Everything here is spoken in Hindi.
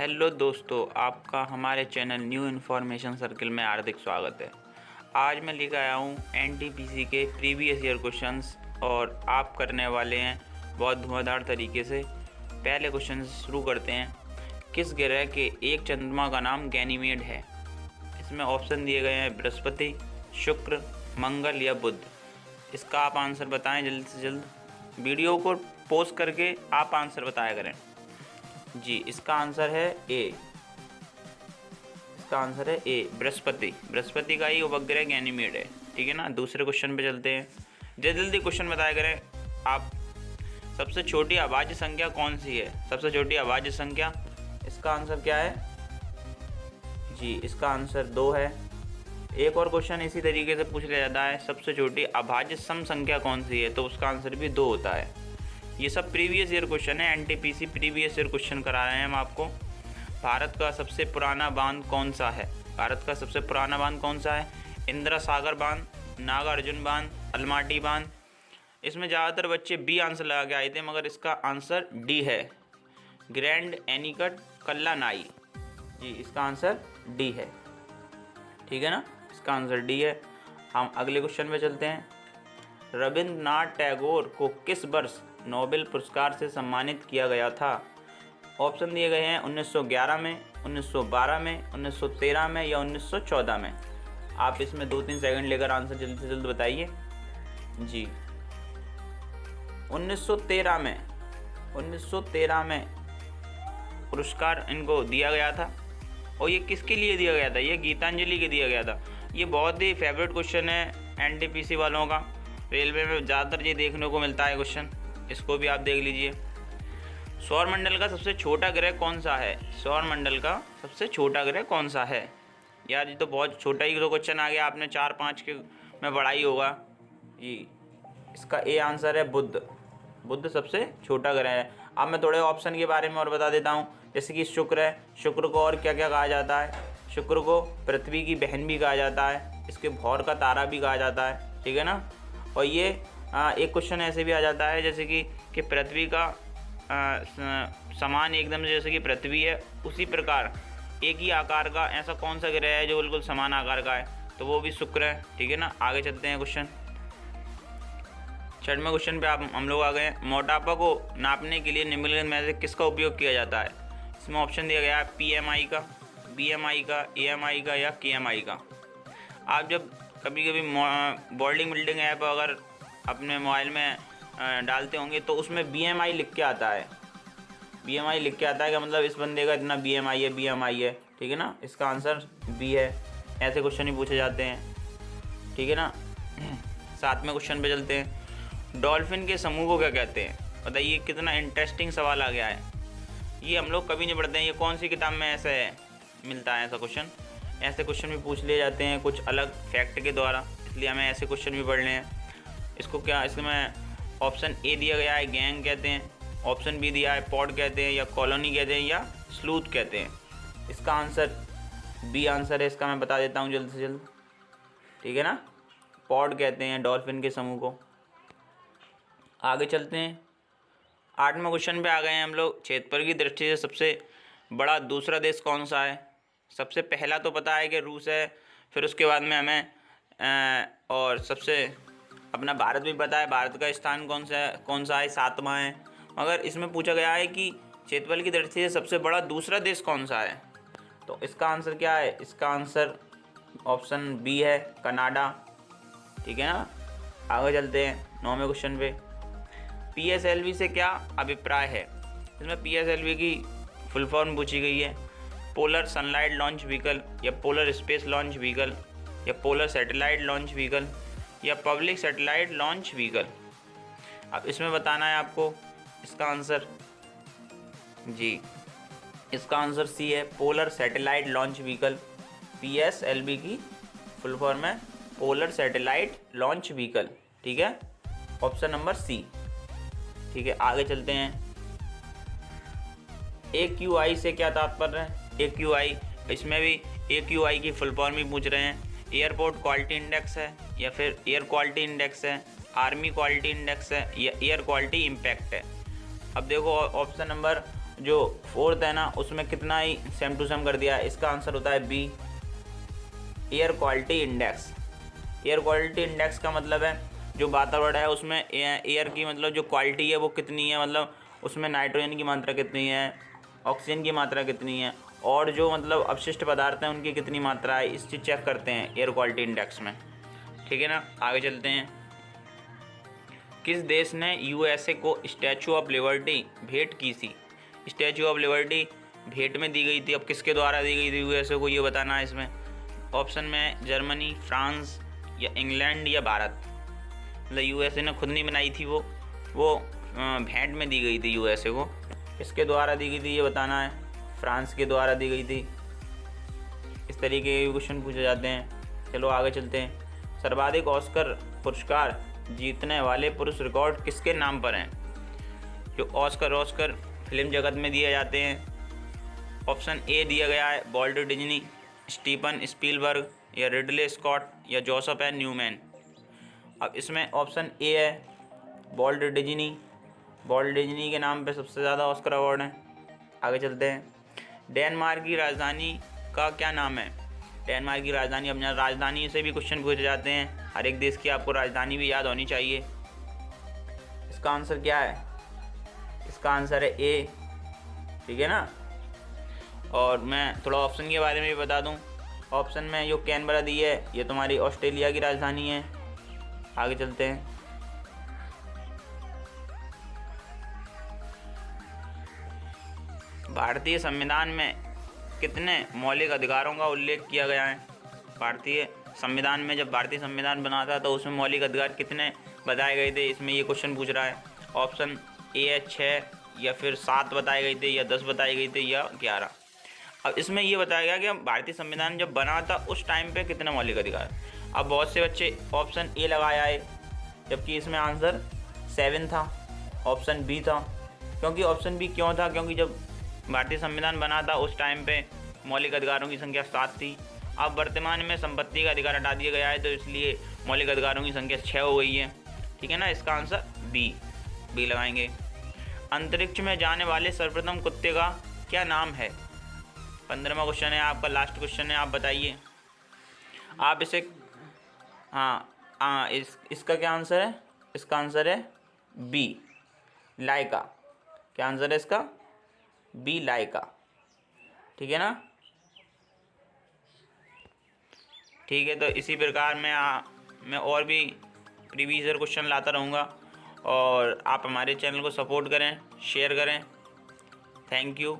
हेलो दोस्तों, आपका हमारे चैनल न्यू इन्फॉर्मेशन सर्किल में हार्दिक स्वागत है। आज मैं लेकर आया हूँ एनटीपीसी के प्रीवियस ईयर क्वेश्चंस और आप करने वाले हैं बहुत धुआंधार तरीके से। पहले क्वेश्चन शुरू करते हैं। किस ग्रह के एक चंद्रमा का नाम गैनीमेड है? इसमें ऑप्शन दिए गए हैं बृहस्पति, शुक्र, मंगल या बुध। इसका आप आंसर बताएं जल्द से जल्द। वीडियो को पॉज करके आप आंसर बताया करें। जी, इसका आंसर है ए। इसका आंसर है ए, बृहस्पति। बृहस्पति का ही उपग्रह गैनीमेड है। ठीक है ना। दूसरे क्वेश्चन पे चलते हैं। जल्दी क्वेश्चन बताया करें आप। सबसे छोटी अभाज्य संख्या कौन सी है? सबसे छोटी अभाज्य संख्या, इसका आंसर क्या है? जी, इसका आंसर 2 है। एक और क्वेश्चन इसी तरीके से पूछ लिया जाता है, सबसे छोटी अभाज्य सम संख्या कौन सी है? तो उसका आंसर भी 2 होता है। ये सब प्रीवियस ईयर क्वेश्चन है। एनटीपीसी प्रीवियस ईयर क्वेश्चन करा रहे हैं हम आपको। भारत का सबसे पुराना बांध कौन सा है? भारत का सबसे पुराना बांध कौन सा है? इंदिरा सागर बांध, नागार्जुन बांध, अलमाटी बांध। इसमें ज़्यादातर बच्चे बी आंसर लगा के आए थे, मगर इसका आंसर डी है, ग्रैंड एनीकट कल्लानाई। जी, इसका आंसर डी है। ठीक है ना, इसका आंसर डी है। हम अगले क्वेश्चन पे चलते हैं। रविंद्रनाथ टैगोर को किस वर्ष नोबेल पुरस्कार से सम्मानित किया गया था? ऑप्शन दिए गए हैं 1911 में, 1912 में, 1913 में या 1914 में। आप इसमें 2-3 सेकंड लेकर आंसर जल्द से जल्द बताइए। जी, 1913 में। 1913 में पुरस्कार इनको दिया गया था। और ये किसके लिए दिया गया था? ये गीतांजलि के दिया गया था। ये बहुत ही फेवरेट क्वेश्चन है एनटीपीसी वालों का। रेलवे में ज़्यादातर ये देखने को मिलता है क्वेश्चन। इसको भी आप देख लीजिए। सौरमंडल का सबसे छोटा ग्रह कौन सा है? सौरमंडल का सबसे छोटा ग्रह कौन सा है? यार, ये तो बहुत छोटा ही तो क्वेश्चन आ गया। आपने 4-5 के में पढ़ा ही होगा। जी, इसका ए आंसर है बुध। बुध सबसे छोटा ग्रह है। अब मैं थोड़े ऑप्शन के बारे में और बता देता हूँ। जैसे कि शुक्र है। शुक्र को और क्या क्या कहा जाता है? शुक्र को पृथ्वी की बहन भी कहा जाता है। इसके भौर का तारा भी कहा जाता है। ठीक है ना। और ये एक क्वेश्चन ऐसे भी आ जाता है जैसे कि पृथ्वी का समान एकदम जैसे कि पृथ्वी है, उसी प्रकार एक ही आकार का ऐसा कौन सा ग्रह है जो बिल्कुल समान आकार का है? तो वो भी शुक्र है। ठीक है ना। आगे चलते हैं क्वेश्चन। 6वें क्वेश्चन पे हम लोग आ गए हैं। मोटापा को नापने के लिए निम्नलिखित में से किसका उपयोग किया जाता है? इसमें ऑप्शन दिया गया है पीएमआई का, बीएमआई का, एएमआई का या केएमआई का। आप जब कभी कभी बॉडी बिल्डिंग ऐप अगर अपने मोबाइल में डालते होंगे तो उसमें बीएमआई लिख के आता है। बीएमआई लिख के आता है कि मतलब इस बंदे का इतना बीएमआई है, बीएमआई है। ठीक है ना। इसका आंसर बी है। ऐसे क्वेश्चन ही पूछे जाते हैं। ठीक है ना। 7वें क्वेश्चन पे चलते हैं। डॉल्फिन के समूह को क्या कहते हैं? बताइए, कितना इंटरेस्टिंग सवाल आ गया है। ये हम लोग कभी नहीं पढ़ते हैं। ये कौन सी किताब में ऐसे मिलता है ऐसा क्वेश्चन? ऐसे क्वेश्चन भी पूछ लिए जाते हैं कुछ अलग फैक्ट के द्वारा, इसलिए हमें ऐसे क्वेश्चन भी पढ़ने हैं। इसको क्या, इसमें ऑप्शन ए दिया गया है गैंग कहते हैं, ऑप्शन बी दिया है पॉड कहते हैं, या कॉलोनी कहते हैं, या स्लूथ कहते हैं। इसका आंसर बी आंसर है। इसका मैं बता देता हूँ जल्द से जल्द। ठीक है ना। पॉड कहते हैं डॉल्फिन के समूह को। आगे चलते हैं। 8वें क्वेश्चन पे आ गए हैं हम लोग। क्षेत्रफल की दृष्टि से सबसे बड़ा दूसरा देश कौन सा है? सबसे पहला तो पता है कि रूस है, फिर उसके बाद में हमें और सबसे अपना भारत भी पता है। भारत का स्थान कौन सा है? 7वां है। मगर इसमें पूछा गया है कि क्षेत्रफल की दृष्टि से सबसे बड़ा दूसरा देश कौन सा है? तो इसका आंसर क्या है? इसका आंसर ऑप्शन बी है, कनाडा। ठीक है ना। आगे चलते हैं 9वें क्वेश्चन पे। पीएसएलवी से क्या अभिप्राय है? इसमें पीएसएलवी की फुल फॉर्म पूछी गई है। पोलर सनलाइट लॉन्च व्हीकल, या पोलर स्पेस लॉन्च व्हीकल, या पोलर सैटेलाइट लॉन्च व्हीकल, या पब्लिक सैटेलाइट लॉन्च व्हीकल। अब इसमें बताना है आपको इसका आंसर। जी, इसका आंसर सी है, polar satellite launch vehicle. PSLV की फुल फॉर्म है पोलर सैटेलाइट लॉन्च व्हीकल। ठीक है, ऑप्शन नंबर सी। ठीक है, आगे चलते हैं। AQI से क्या तात्पर्य है? AQI, इसमें भी AQI की फुल फॉर्म ही पूछ रहे हैं। एयरपोर्ट क्वालिटी इंडेक्स है, या फिर एयर क्वालिटी इंडेक्स है, आर्मी क्वालिटी इंडेक्स है, या एयर क्वालिटी इम्पैक्ट है। अब देखो ऑप्शन नंबर जो फोर्थ है ना उसमें कितना ही सेम टू सेम कर दिया है। इसका आंसर होता है B, air quality index. Air quality index का मतलब है जो वातावरण है उसमें एयर की मतलब जो क्वालिटी है वो कितनी है, मतलब उसमें नाइट्रोजन की मात्रा कितनी है, ऑक्सीजन की मात्रा कितनी है, और जो मतलब अपशिष्ट पदार्थ हैं उनकी कितनी मात्रा है, इस चीज़ चेक करते हैं एयर क्वालिटी इंडेक्स में। ठीक है ना, आगे चलते हैं। किस देश ने यूएसए को स्टैचू ऑफ लिबर्टी भेंट की थी? स्टैचू ऑफ लिबर्टी भेंट में दी गई थी, अब किसके द्वारा दी गई थी यूएसए को, ये बताना है इसमें। ऑप्शन में जर्मनी, फ्रांस या इंग्लैंड या भारत। मतलब यूएसए ने खुद नहीं बनाई थी, वो भेंट में दी गई थी यूएसए को। किसके द्वारा दी गई थी ये बताना है। फ्रांस के द्वारा दी गई थी। इस तरीके के क्वेश्चन पूछे जाते हैं। चलो आगे चलते हैं। सर्वाधिक ऑस्कर पुरस्कार जीतने वाले पुरुष रिकॉर्ड किसके नाम पर हैं? जो ऑस्कर फिल्म जगत में दिए जाते हैं। ऑप्शन ए दिया गया है वॉल्ट डिज्नी, स्टीफन स्पीलबर्ग या रिडले स्कॉट या जोसेफ एन न्यूमैन। अब इसमें ऑप्शन ए है वॉल्ट डिज्नी। वॉल्ट डिज्नी के नाम पे सबसे ज़्यादा ऑस्कर अवार्ड हैं। आगे चलते हैं। डेनमार्क की राजधानी का क्या नाम है? डेनमार्क की राजधानी, अपने राजधानी से भी क्वेश्चन पूछे जाते हैं। हर एक देश की आपको राजधानी भी याद होनी चाहिए। इसका आंसर क्या है? इसका आंसर है ए। ठीक है ना। और मैं थोड़ा ऑप्शन के बारे में भी बता दूं। ऑप्शन में जो कैनबरा दी है ये तुम्हारी ऑस्ट्रेलिया की राजधानी है। आगे चलते हैं। भारतीय संविधान में कितने मौलिक अधिकारों का उल्लेख किया गया है? भारतीय संविधान में जब भारतीय संविधान बना था तो उसमें मौलिक अधिकार कितने बताए गए थे, इसमें ये क्वेश्चन पूछ रहा है। ऑप्शन ए है 6 या फिर 7 बताए गए थे या 10 बताए गए थे या 11। अब इसमें ये बताया गया कि भारतीय संविधान जब बना था उस टाइम पे कितने मौलिक अधिकार। अब बहुत से बच्चे ऑप्शन ए लगाया है, जबकि इसमें आंसर 7 था, ऑप्शन बी था। क्योंकि ऑप्शन बी क्यों था? क्योंकि जब भारतीय संविधान बना था उस टाइम पे मौलिक अधिकारों की संख्या 7 थी। अब वर्तमान में संपत्ति का अधिकार हटा दिया गया है तो इसलिए मौलिक अधिकारों की संख्या 6 हो गई है। ठीक है ना, इसका आंसर बी लगाएंगे। अंतरिक्ष में जाने वाले सर्वप्रथम कुत्ते का क्या नाम है? 15वां क्वेश्चन है आपका, लास्ट क्वेश्चन है। आप बताइए। आप इसे इसका क्या आंसर है? इसका आंसर है बी, लाइका। क्या आंसर है इसका? बी, लाइका। ठीक है ना। ठीक है, तो इसी प्रकार मैं और भी प्रीवियस क्वेश्चन लाता रहूँगा और आप हमारे चैनल को सपोर्ट करें, शेयर करें। Thank you.